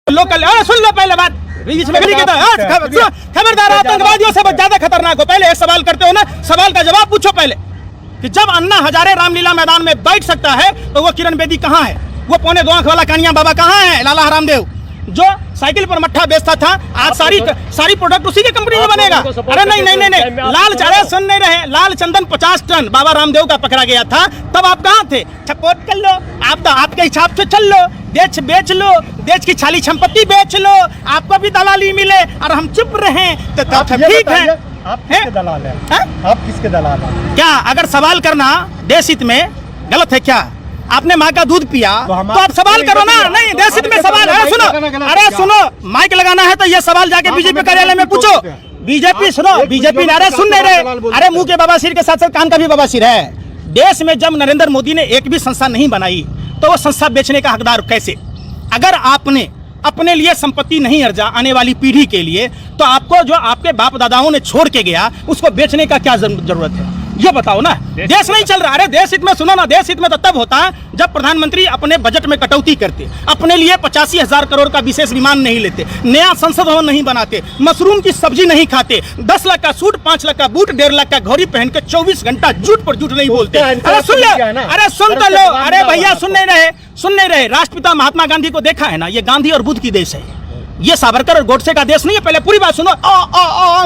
Local सुन लो पहले बात, खबरदार आतंकवादियों से ज्यादा खतरनाक हो। पहले एक सवाल करते हो ना, सवाल का जवाब पूछो पहले कि जब अन्ना हजारे रामलीला मैदान में बैठ सकता है तो वो किरण बेदी कहाँ है? वो पौने 2 आंख वाला कानिया बाबा कहाँ है? लाला हरामदेव जो साइकिल पर मट्ठा बेचता था, आज सारी प्रोडक्ट उसी की कंपनी में बनेगा। अरे नहीं, लाल चारे सुन नहीं रहे, लाल चंदन 50 टन बाबा रामदेव का पकड़ा गया था, तब आप कहाँ थे? सपोर्ट कर लो, आप तो आपके हिसाब से चल लो, देश बेच लो, देश की छाली संपत्ति बेच लो, आपको भी दलाली मिले और हम चुप रहे तो ठीक है। आप किसके दलाल हैं? आप किसके दलाल हैं? क्या अगर सवाल करना देश हित में गलत है क्या? आपने माँ का दूध पिया तो आप सवाल करो ना। नहीं, देश हित में सवाल। अरे सुनो, माइक लगाना है तो ये सवाल जाके बीजेपी कार्यालय में पूछो। बीजेपी सुनो, बीजेपी नारे सुन नहीं रहे। अरे मुंह के बवासीर के साथ साथ कान का भी बवासीर है। देश में जब नरेंद्र मोदी ने एक भी संस्था नहीं बनाई तो वो संस्था बेचने का हकदार कैसे? अगर आपने अपने लिए संपत्ति नहीं अर्जा आने वाली पीढ़ी के लिए, तो आपको जो आपके बाप दादाओं ने छोड़ के गया उसको बेचने का क्या जरूरत है? ये बताओ ना। देश नहीं चल रहा। अरे देश हित में सुनो ना, देश हित में तो तब होता जब प्रधानमंत्री अपने बजट में कटौती करते, अपने लिए 85,000 करोड़ का विशेष विमान नहीं लेते, नया संसद भवन नहीं बनाते, मशरूम की सब्जी नहीं खाते, 10 लाख का सूट, 5 लाख का बूट, 1.5 लाख का घड़ी पहन के 24 घंटा झूठ पर झूठ नहीं बोलते। अरे सुन लो, अरे सुन तो लो। अरे भैया सुन नहीं रहे। राष्ट्रपिता महात्मा गांधी को देखा है ना, ये गांधी और बुद्ध की देश है, ये सावरकर और गोडसे का देश नहीं है। पहले पूरी बात सुनो,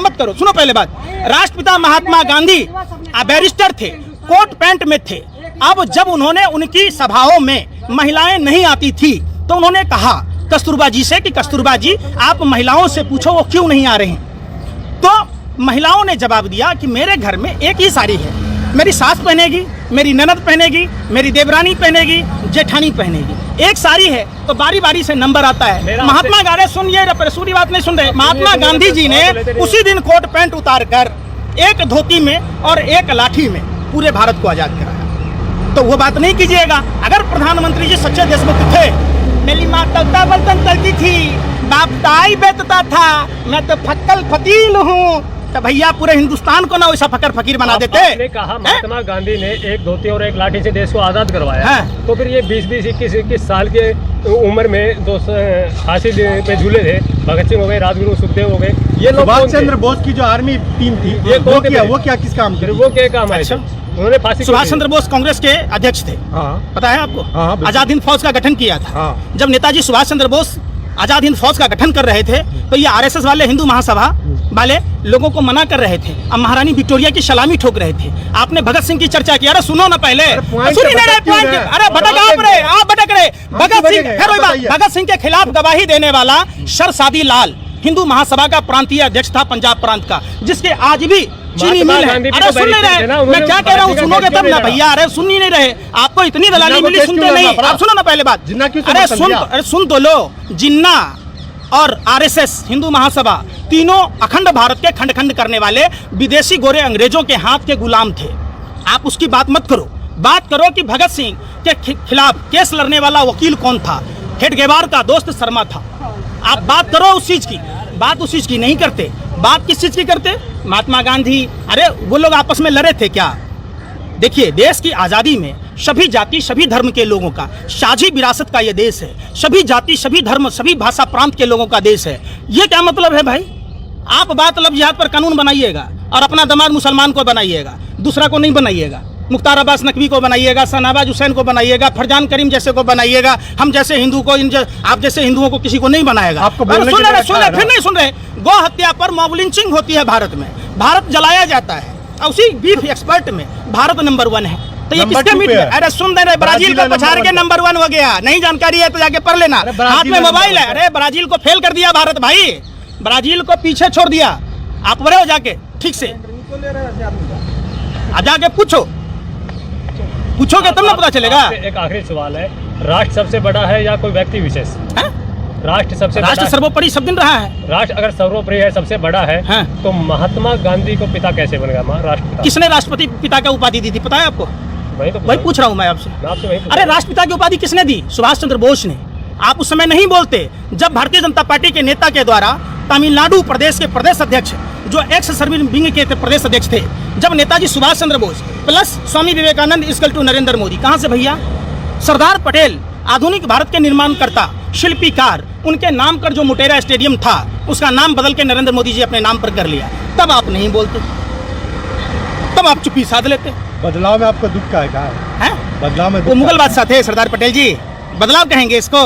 मत करो, सुनो पहले बात। राष्ट्रपिता महात्मा गांधी बैरिस्टर थे, कोट पैंट में थे। अब जब उन्होंने उनकी सभाओं में महिलाएं नहीं आती थी तो उन्होंने कहा कस्तूरबा जी से कि कस्तूरबा जी आप महिलाओं से पूछो वो क्यों नहीं आ रही। तो महिलाओं ने जवाब दिया कि मेरे घर में एक ही साड़ी है, मेरी सास पहनेगी, मेरी ननद पहनेगी, मेरी देवरानी पहनेगी, जेठानी पहनेगी। एक साड़ी है तो बारी बारी से नंबर आता है। महात्मा गांधी सुनिए, पूरी बात नहीं सुन रहे। महात्मा गांधी जी ने उसी दिन कोट पैंट उतार कर एक धोती में और एक लाठी में पूरे भारत को आजाद कराया। तो वो बात नहीं कीजिएगा। अगर प्रधानमंत्री जी सच्चे देशमुख थे, मेरी माँ तलता बर्तन तलती थी, बाप ताई बेचता था, मैं तो फक्कल फकीर हूँ, तो भैया पूरे हिंदुस्तान को ना वैसा फकर फकीर बना देते। आपने कहा महात्मा गांधी ने एक धोती और एक लाठी से देश को आजाद करवाया, तो फिर ये 20-20, 21-21 साल के उम्र में जो फांसी पे झूले थे, भगत सिंह हो गए, राजगुरु, सुखदेव हो गए, ये लोग सुभाष चंद्र बोस की जो आर्मी टीम थी, ये वो क्या किस काम की? वो क्या काम है? उन्होंने फांसी। सुभाष चंद्र बोस कांग्रेस के अध्यक्ष थे, पता है आपको? आजाद हिंद फौज का गठन किया था। जब नेताजी सुभाष चंद्र बोस आजाद हिंद फौज का गठन कर रहे थे तो ये आरएसएस वाले, हिंदू महासभा वाले लोगों को मना कर रहे थे, अब महारानी विक्टोरिया की सलामी ठोक रहे थे। आपने भगत सिंह की चर्चा की। अरे सुनो ना पहले, अरे भटक रहे। भगत सिंह के खिलाफ गवाही देने वाला शरसादी लाल हिंदू महासभा का प्रांतीय अध्यक्ष था पंजाब प्रांत का, जिसके आज भी चीनी मिल है। अरे सुन नहीं रहे, मैं क्या कह रहा हूँ, सुनोगे तब ना भैया। अरे सुन ही नहीं रहे, आपको इतनी दलाली मिली, सुनते नहीं। आप सुनो ना पहले बात। अरे सुन तो लो। जिन्ना और आरएसएस, हिंदू महासभा, तीनों अखंड भारत के खंड खंड करने वाले विदेशी गोरे अंग्रेजों के हाथ के गुलाम थे। आप उसकी बात मत करो। बात करो कि भगत सिंह के खिलाफ केस लड़ने वाला वकील कौन था? हेडगेवार का दोस्त शर्मा था। आप बात करो उस चीज की, बात उस चीज की नहीं करते। बात किस चीज की करते? महात्मा गांधी, अरे वो लोग आपस में लड़े थे क्या? देखिए, देश की आज़ादी में सभी जाति, सभी धर्म के लोगों का साझी विरासत का ये देश है। सभी जाति, सभी धर्म, सभी भाषा प्रांत के लोगों का देश है। ये क्या मतलब है भाई? आप बात लब जिहाद पर कानून बनाइएगा और अपना दामाद मुसलमान को बनाइएगा, दूसरा को नहीं बनाइएगा। मुख्तार अब्बास नकवी को बनाइएगा, शहनाबाज हुसैन को बनाइएगा, फरजान करीम जैसे को बनाइएगा। हम जैसे हिंदू को, आप जैसे हिंदुओं को किसी को नहीं बनाएगा। आपको सुन रहे, फिर नहीं सुन रहे। गौ हत्या पर मॉब लिंचिंग होती है भारत में, भारत जलाया जाता है, और उसी बीफ एक्सपर्ट में भारत नंबर 1 है। तो ये किसके मीट में? अरे सुन दे रहे, ब्राजील को पछाड़ के नंबर 1 हो गया। नहीं जानकारी है तो जाके पढ़ लेना, हाथ में मोबाइल है। अरे ब्राजील को फेल कर दिया भारत भाई, ब्राजील को पीछे छोड़ दिया। आप बड़े हो जाके ठीक से जाके पूछोगे तब ना पता चलेगा। एक आखिरी सवाल है, राष्ट्र सबसे बड़ा है या कोई व्यक्ति विशेष? राष्ट्र सर्वोपरि सब दिन रहा है। राष्ट्र अगर सर्वोपरि है, सबसे बड़ा है, तो महात्मा गांधी को पिता कैसे बन गया? राष्ट्रपिता किसने राष्ट्रपति पिता का उपाधि दी थी, पता है आपको? वही पूछ रहा हूँ मैं आपसे। अरे राष्ट्रपिता की उपाधि किसने दी? सुभाष चंद्र बोस ने। आप उस समय नहीं बोलते जब भारतीय जनता पार्टी के नेता के द्वारा तमिलनाडु प्रदेश के प्रदेश अध्यक्ष, जो एक्स सर्विस विंग के प्रदेश अध्यक्ष थे, जब Netaji Subhash Chandra Bose plus Swami Vivekananda equal to Narendra Modi, कहाँ से भैया? सरदार पटेल आधुनिक भारत के निर्माणकर्ता, शिल्पीकार, उनके नाम पर जो मोटेरा स्टेडियम था उसका नाम बदल के नरेंद्र मोदी जी अपने नाम पर कर लिया, तब आप नहीं बोलते, तब आप चुप्पी साध लेते। बदलाव में आपका दुख का है? बदलाव में वो मुगल बादशाह थे सरदार पटेल जी, बदलाव कहेंगे इसको?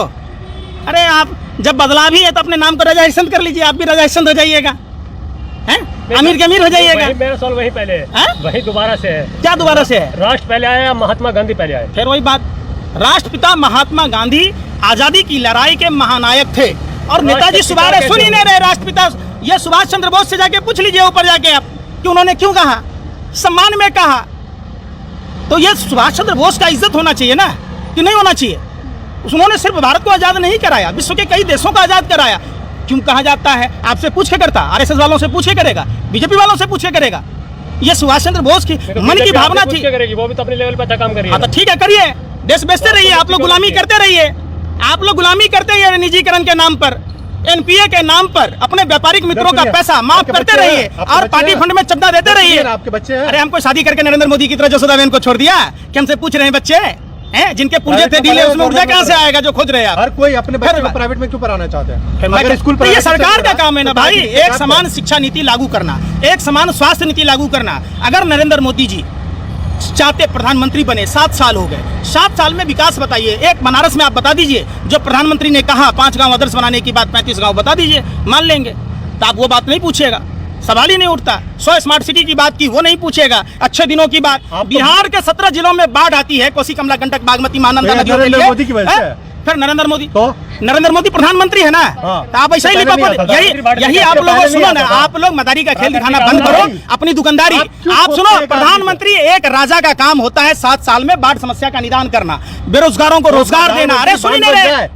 अरे आप जब बदलाव ही है तो अपने नाम को राजा हरिश्चंद्र कर लीजिए, आप भी राजा हरिश्चंद्र हो जाइएगा, हैं? अमीर के अमीर हो जाइएगा। मेरा सवाल वही पहले है, वही दोबारा से है। क्या दोबारा से है? राष्ट्र पहले आया, महात्मा गांधी पहले आए। फिर वही बात, राष्ट्रपिता महात्मा गांधी आजादी की लड़ाई के महानायक थे और नेताजी सुभाष, सुन ही नहीं रहे राष्ट्रपिता, ये सुभाष चंद्र बोस से जाके पूछ लीजिए ऊपर जाके आप कि उन्होंने क्यों कहा, सम्मान में कहा। तो ये सुभाष चंद्र बोस का इज्जत होना चाहिए ना, कि नहीं होना चाहिए? उन्होंने सिर्फ भारत को आजाद नहीं कराया, विश्व के कई देशों को आजाद कराया। क्यों कहा जाता है? आपसे पूछ के करता, आरएसएस वालों से पूछे करेगा, बीजेपी वालों से पूछे करेगा। ये सुभाष चंद्र बोस की मन की भावना थी। वो भी तो अपने लेवल पे अच्छा काम करिए। हाँ तो ठीक है, करिए, देश बेचते रहिए, आप लोग गुलामी करते रहिए, आप लोग गुलामी करते रहिए निजीकरण के नाम पर, एनपीए के नाम पर अपने व्यापारिक मित्रों का पैसा माफ करते रहिए और पार्टी फंड में चंदा देते रहिए। आपके बच्चे हैं? अरे हमको शादी करके नरेंद्र मोदी की तरह जसोदाबेन को छोड़ दिया कि हमसे पूछ रहे हैं बच्चे हैं, जिनके पुर्जे थे ढीले, उसमें ऊर्जा कहाँ से आएगा जो खोज रहे हैं आप? हर कोई अपने बच्चे को प्राइवेट में क्यों पढ़ाना चाहते हैं? अगर स्कूल पर ये सरकार का काम है ना भाई, एक समान शिक्षा नीति लागू करना, एक समान स्वास्थ्य नीति लागू करना। अगर नरेंद्र मोदी जी चाहते प्रधानमंत्री बने, 7 साल हो गए, 7 साल में विकास बताइए। एक बनारस में आप बता दीजिए, जो प्रधानमंत्री ने कहा 5 गांव आदर्श बनाने की बात, 35 गांव बता दीजिए, मान लेंगे। तो आप वो बात नहीं पूछेगा, सवाल ही नहीं उठता। 100 स्मार्ट सिटी की बात की, वो नहीं पूछेगा। अच्छे दिनों की बात, बिहार के 17 जिलों में बाढ़ आती है, कोसी, कमला, गंडक, बागमती, महानंदा नदियों के लिए। मोदी की वजह से। फिर नरेंद्र मोदी, तो नरेंद्र मोदी प्रधानमंत्री है ना, तो आप ऐसा ही लिपा, यही आप लोग सुनो ना, आप लोग मदारी का खेल दिखाना बंद करो, अपनी दुकानदारी। आप सुनो, प्रधानमंत्री एक राजा का काम होता है 7 साल में बाढ़ समस्या का निदान करना, बेरोजगारों को रोजगार देना। अरे सुन नहीं रहे,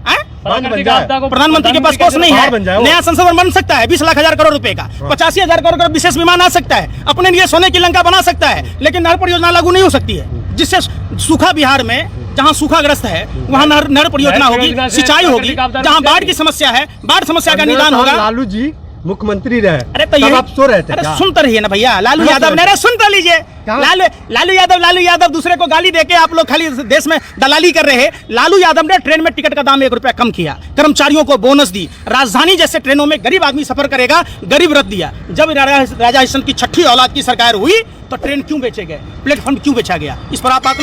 प्रधानमंत्री के पास कोष नहीं है, नया संसद भवन बन सकता है 20 लाख हजार करोड़ रुपए का, 85,000 करोड़ का विशेष विमान आ सकता है, अपने लिए सोने की लंका बना सकता है, लेकिन नहर परियोजना लागू नहीं हो सकती है, जिससे सूखा बिहार में, जहां सूखाग्रस्त है वहां नहर परियोजना होगी, सिंचाई होगी। जहां बाढ़ की समस्या है, बाढ़ समस्या का निदान होगा। लालू जी मुख्यमंत्री रहे, अरे तो ये आप सो रहे थे? अरे सुनते रहिए ना भैया, लालू यादव ने, सुनते लीजिए, लालू यादव दूसरे को गाली देके आप लोग खाली देश में दलाली कर रहे हैं। लालू यादव ने ट्रेन में टिकट का दाम 1 रुपया कम किया, कर्मचारियों को बोनस दी, राजधानी जैसे ट्रेनों में गरीब आदमी सफर करेगा, गरीब रथ दिया। जब राजा हरिश्चंद्र की 6ठी औलाद की सरकार हुई तो ट्रेन क्यों बेचे गए, प्लेटफॉर्म क्यों बेचा गया, इस पर आप बात नहीं